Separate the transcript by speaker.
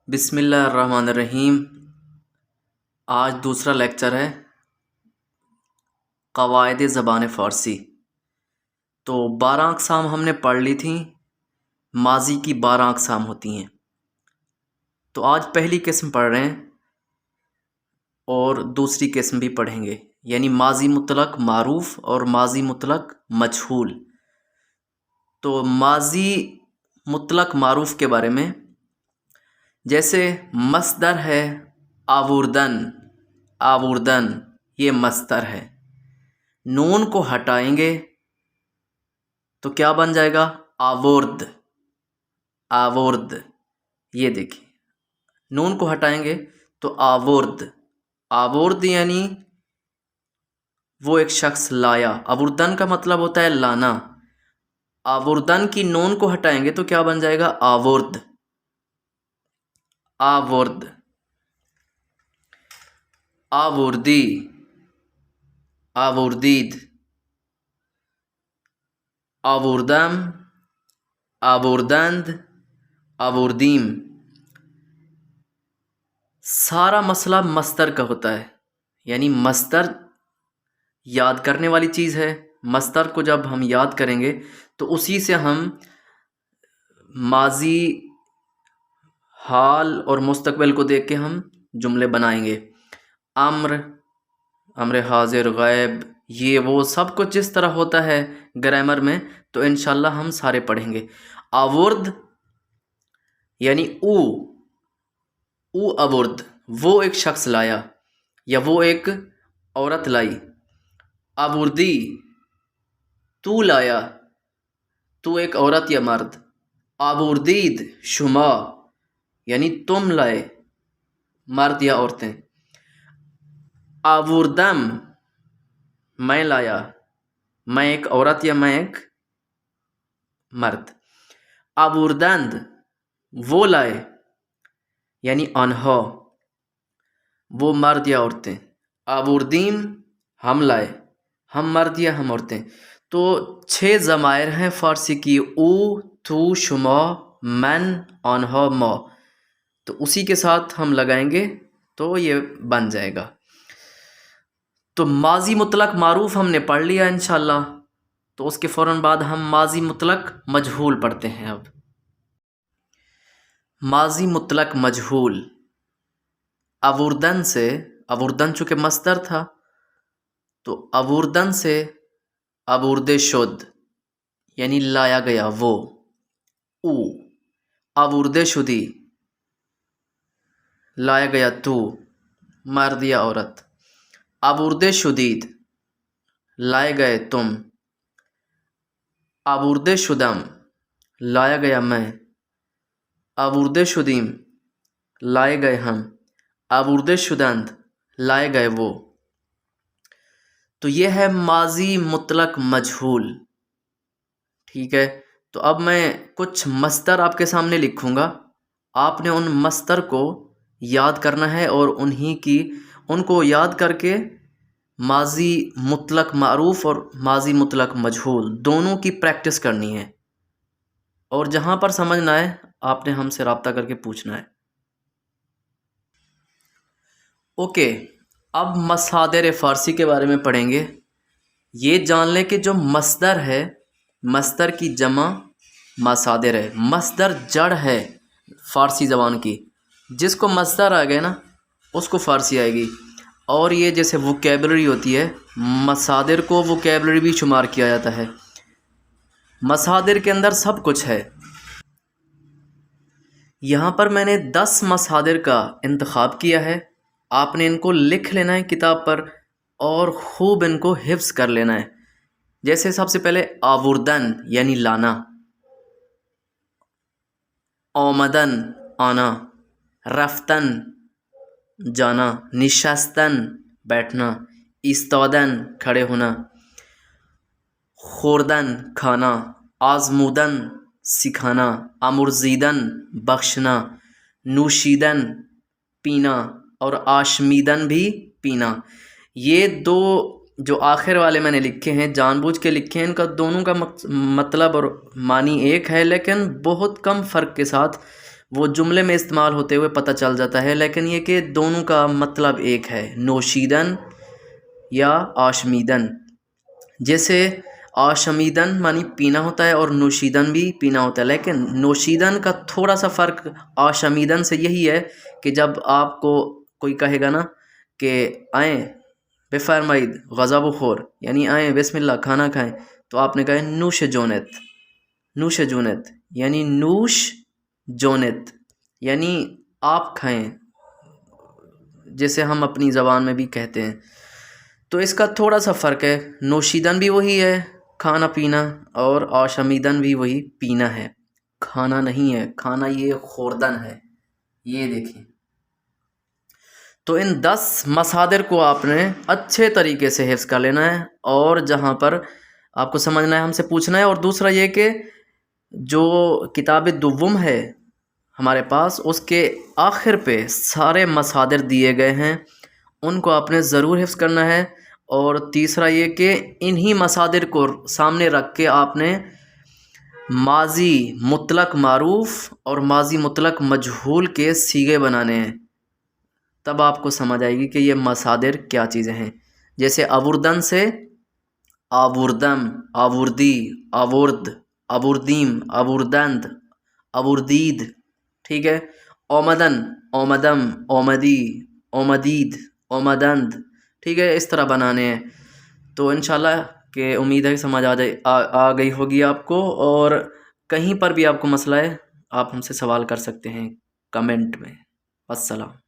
Speaker 1: بسم اللہ الرحمن الرحیم۔ آج دوسرا لیکچر ہے قواعد زبان فارسی۔ تو 12 اقسام ہم نے پڑھ لی تھیں، ماضی کی 12 اقسام ہوتی ہیں۔ تو آج پہلی قسم پڑھ رہے ہیں اور دوسری قسم بھی پڑھیں گے، یعنی ماضی مطلق معروف اور ماضی مطلق مجہول۔ تو ماضی مطلق معروف کے بارے میں، جیسے مصدر ہے آوردن، آوردن یہ مصدر ہے، نون کو ہٹائیں گے تو کیا بن جائے گا؟ آورد، آورد۔ یہ دیکھیں، نون کو ہٹائیں گے تو آورد، آورد یعنی وہ ایک شخص لایا۔ آوردن کا مطلب ہوتا ہے لانا، آوردن کی نون کو ہٹائیں گے تو کیا بن جائے گا؟ آورد، آورد۔ آوردی، آوردید، آوردم، آوردند، آوردیم۔ سارا مسئلہ مصدر کا ہوتا ہے، یعنی مصدر یاد کرنے والی چیز ہے۔ مصدر کو جب ہم یاد کریں گے تو اسی سے ہم ماضی، حال اور مستقبل کو دیکھ کے ہم جملے بنائیں گے۔ امر، امر حاضر، غائب، یہ وہ سب کچھ جس طرح ہوتا ہے گرامر میں، تو انشاءاللہ ہم سارے پڑھیں گے۔ آورد یعنی او آورد، وہ ایک شخص لایا یا وہ ایک عورت لائی۔ آوردی، تو لایا، تو ایک عورت یا مرد۔ آوردید، شما یعنی تم لائے، مرد یا عورتیں۔ آوردم، میں لایا، میں ایک عورت یا میں ایک مرد۔ آوردند، وہ لائے، یعنی آنہا، وہ مرد یا عورتیں۔ آوردیم، ہم لائے، ہم مرد یا ہم عورتیں۔ تو 6 ضمائر ہیں فارسی کی، او، تو، شما، من، آنہا، ما۔ تو اسی کے ساتھ ہم لگائیں گے تو یہ بن جائے گا۔ تو ماضی مطلق معروف ہم نے پڑھ لیا انشاءاللہ، تو اس کے فوراً بعد ہم ماضی مطلق مجہول پڑھتے ہیں۔ اب ماضی مطلق مجہول، آوردن سے، آوردن چونکہ مصدر تھا تو آوردن سے آورده شد یعنی لایا گیا وہ، او۔ آورده شدی، لایا گیا تو، مرد یا عورت۔ آورده شدید، لائے گئے تم۔ آورده شدم، لایا گیا میں۔ آورده شدیم، لائے گئے ہم۔ آورده شدند، لائے گئے وہ۔ تو یہ ہے ماضی مطلق مجہول، ٹھیک ہے۔ تو اب میں کچھ مصدر آپ کے سامنے لکھوں گا، آپ نے ان مصدر کو یاد کرنا ہے اور ان کو یاد کر کے ماضی مطلق معروف اور ماضی مطلق مجہول دونوں کی پریکٹس کرنی ہے، اور جہاں پر سمجھ نہ آئے آپ نے ہم سے رابطہ کر کے پوچھنا ہے۔ اوکے، اب مصادر فارسی کے بارے میں پڑھیں گے۔ یہ جان لیں کہ جو مصدر ہے، مصدر کی جمع مصادر ہے۔ مصدر جڑ ہے فارسی زبان کی، جس کو مصدر آ گئے نا اس کو فارسی آئے گی۔ اور یہ جیسے ووکیبلری ہوتی ہے، مصادر کو ووکیبلری بھی شمار کیا جاتا ہے۔ مصادر کے اندر سب کچھ ہے۔ یہاں پر میں نے 10 مصادر کا انتخاب کیا ہے، آپ نے ان کو لکھ لینا ہے کتاب پر اور خوب ان کو حفظ کر لینا ہے۔ جیسے سب سے پہلے آوردن یعنی لانا، آمدن آنا، رفتن جانا، نشستن بیٹھنا، ایستادن کھڑے ہونا، خوردن کھانا، آزمودن سکھانا، آمرزیدن بخشنا، نوشیدن پینا اور آشمیدن بھی پینا۔ یہ دو جو آخر والے میں نے لکھے ہیں جان بوجھ کے لکھے ہیں، ان کا دونوں کا مطلب اور معنی ایک ہے، لیکن بہت کم فرق کے ساتھ وہ جملے میں استعمال ہوتے ہوئے پتہ چل جاتا ہے، لیکن یہ کہ دونوں کا مطلب ایک ہے، نوشیدن یا آشمیدن۔ جیسے آشمیدن معنی پینا ہوتا ہے اور نوشیدن بھی پینا ہوتا ہے، لیکن نوشیدن کا تھوڑا سا فرق آشمیدن سے یہی ہے کہ جب آپ کو کوئی کہے گا نا کہ آئیں بفرمائید غذا بخور، یعنی آئیں بسم اللہ کھانا کھائیں، تو آپ نے کہا نوش جونت، نوش جونت یعنی نوش جونت یعنی آپ کھائیں، جیسے ہم اپنی زبان میں بھی کہتے ہیں۔ تو اس کا تھوڑا سا فرق ہے، نوشیدن بھی وہی ہے کھانا پینا، اور آشمیدن بھی وہی پینا ہے، کھانا نہیں ہے، کھانا یہ خوردن ہے، یہ دیکھیں۔ تو ان 10 مصادر کو آپ نے اچھے طریقے سے حفظ کر لینا ہے، اور جہاں پر آپ کو سمجھنا ہے ہم سے پوچھنا ہے۔ اور دوسرا یہ کہ جو کتاب دوم ہے ہمارے پاس، اس کے آخر پہ سارے مصادر دیے گئے ہیں، ان کو آپ نے ضرور حفظ کرنا ہے۔ اور تیسرا یہ کہ انہی مصادر کو سامنے رکھ کے آپ نے ماضی مطلق معروف اور ماضی مطلق مجہول کے صیغے بنانے ہیں، تب آپ کو سمجھ آئے گی کہ یہ مصادر کیا چیزیں ہیں۔ جیسے آوردن سے آوردم، آوردی، آورد، آوردیم، آوردند، آوردید، ٹھیک ہے۔ اومدن، اومدم، اومدی، اومدید، اومدند، ٹھیک ہے، اس طرح بنانے ہیں۔ تو انشاءاللہ کہ امید ہے کہ سمجھ آ گئی ہوگی آپ کو، اور کہیں پر بھی آپ کو مسئلہ ہے آپ ہم سے سوال کر سکتے ہیں کمنٹ میں۔ السلام۔